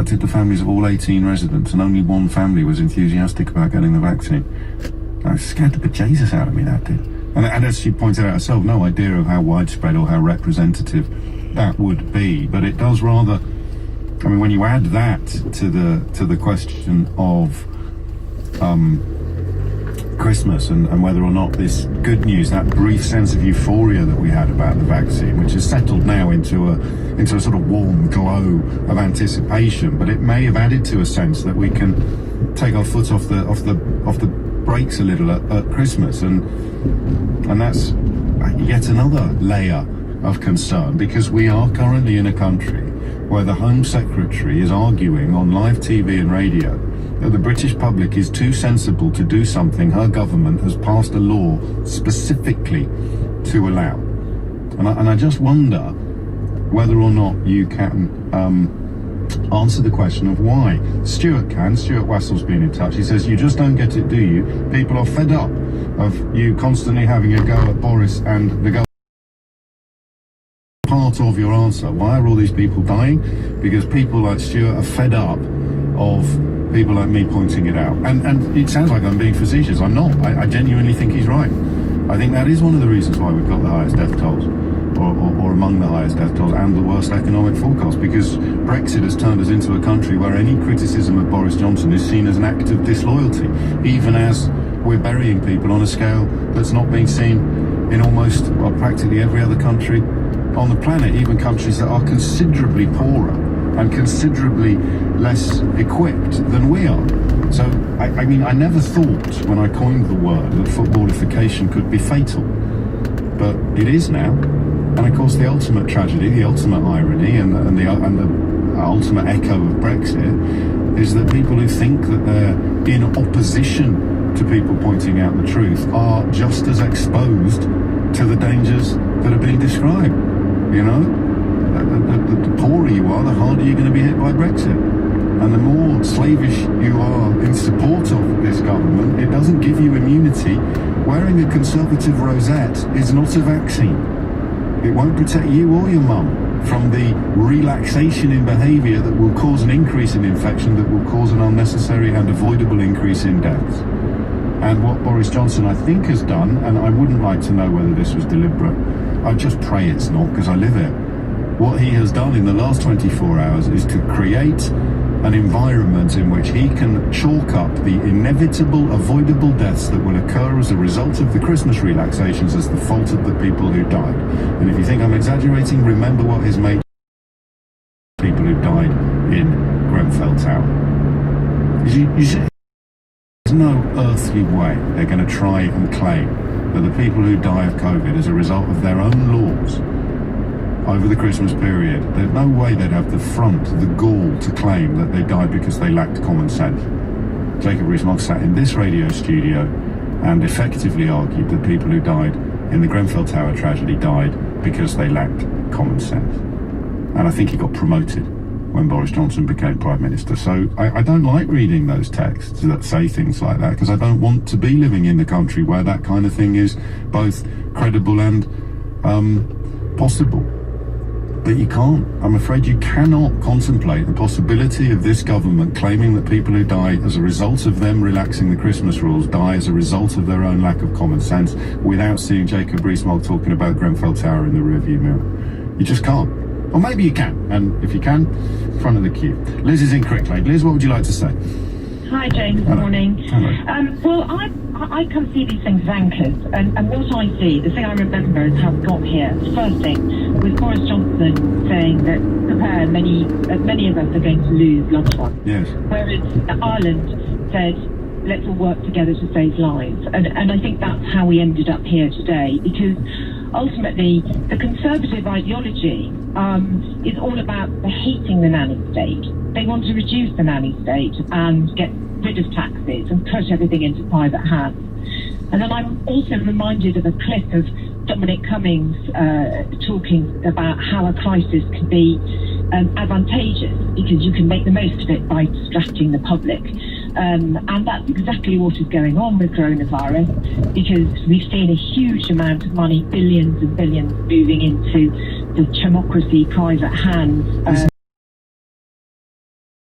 to the families of all 18 residents, and only one family was enthusiastic about getting the vaccine. I was scared the bejesus out of me, that did. And as she pointed out herself, no idea of how widespread or how representative that would be. But it does rather, I mean, when you add that to the question of Christmas and whether or not this good news, that brief sense of euphoria that we had about the vaccine, which has settled now into a sort of warm glow of anticipation, but it may have added to a sense that we can take our foot off the brakes a little at Christmas, and that's yet another layer of concern, because we are currently in a country where the Home Secretary is arguing on live TV and radio that the British public is too sensible to do something her government has passed a law specifically to allow. And I just wonder whether or not you can answer the question of why. Stuart Wassell's been in touch. He says, you just don't get it, do you? People are fed up of you constantly having a go at Boris and the government. Part of your answer, why are all these people dying? Because people like Stuart are fed up of people like me pointing it out. And it sounds like I'm being facetious. I'm not. I genuinely think he's right. I think that is one of the reasons why we've got the highest death tolls, or among the highest death tolls, and the worst economic forecast, because Brexit has turned us into a country where any criticism of Boris Johnson is seen as an act of disloyalty, even as we're burying people on a scale that's not being seen in almost, well, practically every other country on the planet, even countries that are considerably poorer and considerably less equipped than we are. So, I mean, I never thought when I coined the word that footballification could be fatal, but it is now. And of course, the ultimate tragedy, the ultimate irony, and the ultimate echo of Brexit is that people who think that they're in opposition to people pointing out the truth are just as exposed to the dangers that are being described. You know, the poorer you are, the harder you're going to be hit by Brexit. And the more slavish you are in support of this government, it doesn't give you immunity. Wearing a Conservative rosette is not a vaccine. It won't protect you or your mum from the relaxation in behaviour that will cause an increase in infection, that will cause an unnecessary and avoidable increase in deaths. And what Boris Johnson, I think, has done, and I wouldn't like to know whether this was deliberate, I just pray it's not, because I live it. What he has done in the last 24 hours is to create an environment in which he can chalk up the inevitable, avoidable deaths that will occur as a result of the Christmas relaxations as the fault of the people who died. And if you think I'm exaggerating, remember what his mate people who died in Grenfell Tower. You see, there's no earthly way they're going to try and claim that the people who die of COVID as a result of their own laws over the Christmas period, there's no way they'd have the gall to claim that they died because they lacked common sense. Jacob Rees-Mogg sat in this radio studio and effectively argued that people who died in the Grenfell Tower tragedy died because they lacked common sense. And I think he got promoted when Boris Johnson became Prime Minister. So I don't like reading those texts that say things like that, because I don't want to be living in the country where that kind of thing is both credible and possible. But you can't. I'm afraid you cannot contemplate the possibility of this government claiming that people who die as a result of them relaxing the Christmas rules die as a result of their own lack of common sense without seeing Jacob Rees-Mogg talking about Grenfell Tower in the rearview mirror. You just can't. Or maybe you can. And if you can, front of the queue. Liz is in Cricklade. Liz, what would you like to say? Hi, James. Good morning. Hello. Well, I can see these things as anchors, and what I see, the thing I remember is how we got here. The first thing was Boris Johnson saying that prepare, many of us are going to lose loved ones. Yes. Whereas Ireland said, let's all work together to save lives. And I think that's how we ended up here today, because ultimately the Conservative ideology is all about hating the nanny state. They want to reduce the nanny state and get rid of taxes and put everything into private hands. And then I'm also reminded of a clip of Dominic Cummings talking about how a crisis can be advantageous because you can make the most of it by distracting the public. And that's exactly what is going on with coronavirus, because we've seen a huge amount of money, billions and billions, moving into the democracy private hands.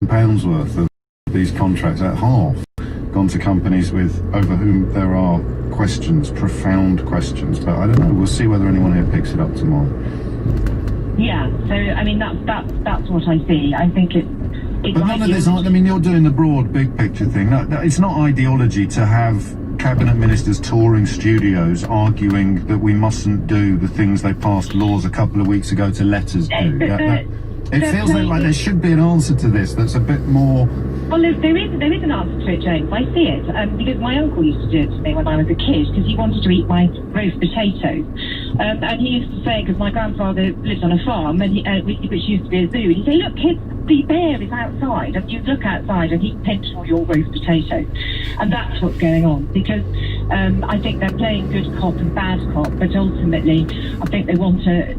£1,000 worth of these contracts at half gone to companies over whom there are questions, profound questions. But I don't know. We'll see whether anyone here picks it up tomorrow. Yeah. So I mean, that's what I see. I think it's. But none of this. I mean, you're doing the broad, big picture thing. No, it's not ideology to have cabinet ministers touring studios arguing that we mustn't do the things they passed laws a couple of weeks ago to let us do. It feels like there should be an answer to this that's a bit more. Well, there is an answer to it, James. I see it because my uncle used to do it to me when I was a kid because he wanted to eat my roast potatoes, and he used to say, because my grandfather lived on a farm and which used to be a zoo, and he'd say, "Look, kids, the bear is outside," and you look outside and he'd pinch all your roast potatoes, and that's what's going on because I think they're playing good cop and bad cop, but ultimately I think they want to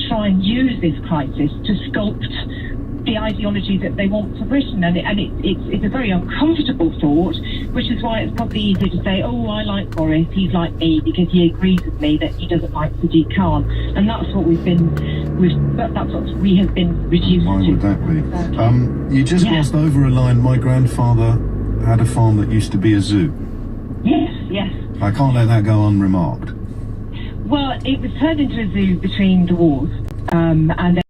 try and use this crisis to sculpt the ideology that they want for Britain, and it's a very uncomfortable thought, which is why it's probably easier to say, "Oh, I like Boris, he's like me because he agrees with me that he doesn't like Sadiq Khan," and that's what we have been reduced Why to. would that be? You just glossed over a line. My grandfather had a farm that used to be a zoo. Yes. I can't let that go unremarked. Well, it was turned into a zoo between the wars, and then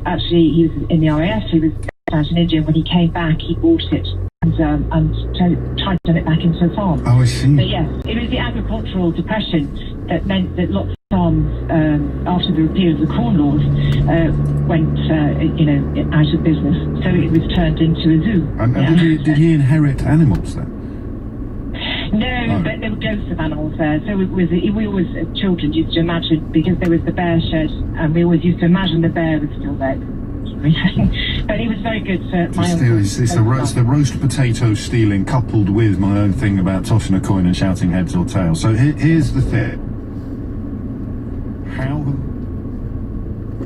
actually he was in the RAF, he was out in India, and when he came back he bought it and tried to turn it back into a farm. Oh, I see. But yes, it was the agricultural depression that meant that lots of farms, after the repeal of the Corn Laws, went out of business, so it was turned into a zoo. And did he inherit animals then? No, but there were ghosts of animals there. So we always, as children, used to imagine, because there was the bear shed, and we always used to imagine the bear was still there. But he was very good for my own. It's the roast potato stealing coupled with my own thing about tossing a coin and shouting heads or tails. So here's the thing.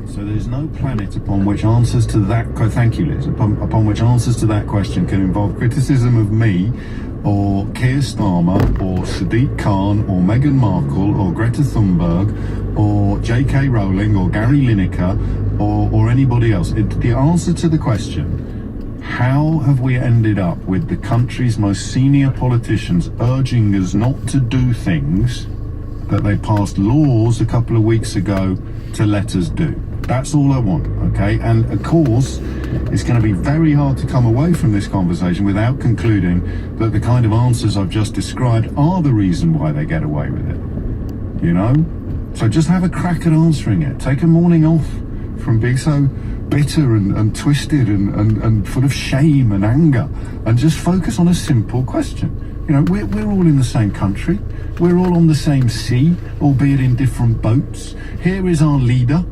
So there's no planet upon which answers to that. Thank you, Liz. Upon which answers to that question can involve criticism of me, or Keir Starmer, or Sadiq Khan, or Meghan Markle, or Greta Thunberg, or J.K. Rowling, or Gary Lineker, or anybody else. The answer to the question, how have we ended up with the country's most senior politicians urging us not to do things that they passed laws a couple of weeks ago to let us do? That's all I want, okay? And of course, it's going to be very hard to come away from this conversation without concluding that the kind of answers I've just described are the reason why they get away with it. You know? So just have a crack at answering it. Take a morning off from being so bitter and twisted and full of shame and anger, and just focus on a simple question. You know, we're all in the same country. We're all on the same sea, albeit in different boats. Here is our leader.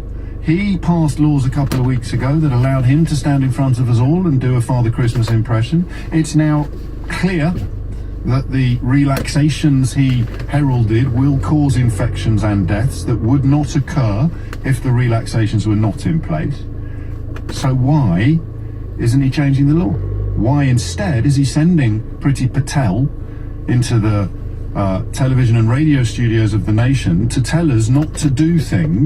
He passed laws a couple of weeks ago that allowed him to stand in front of us all and do a Father Christmas impression. It's now clear that the relaxations he heralded will cause infections and deaths that would not occur if the relaxations were not in place. So why isn't he changing the law? Why instead is he sending Priti Patel into the television and radio studios of the nation to tell us not to do things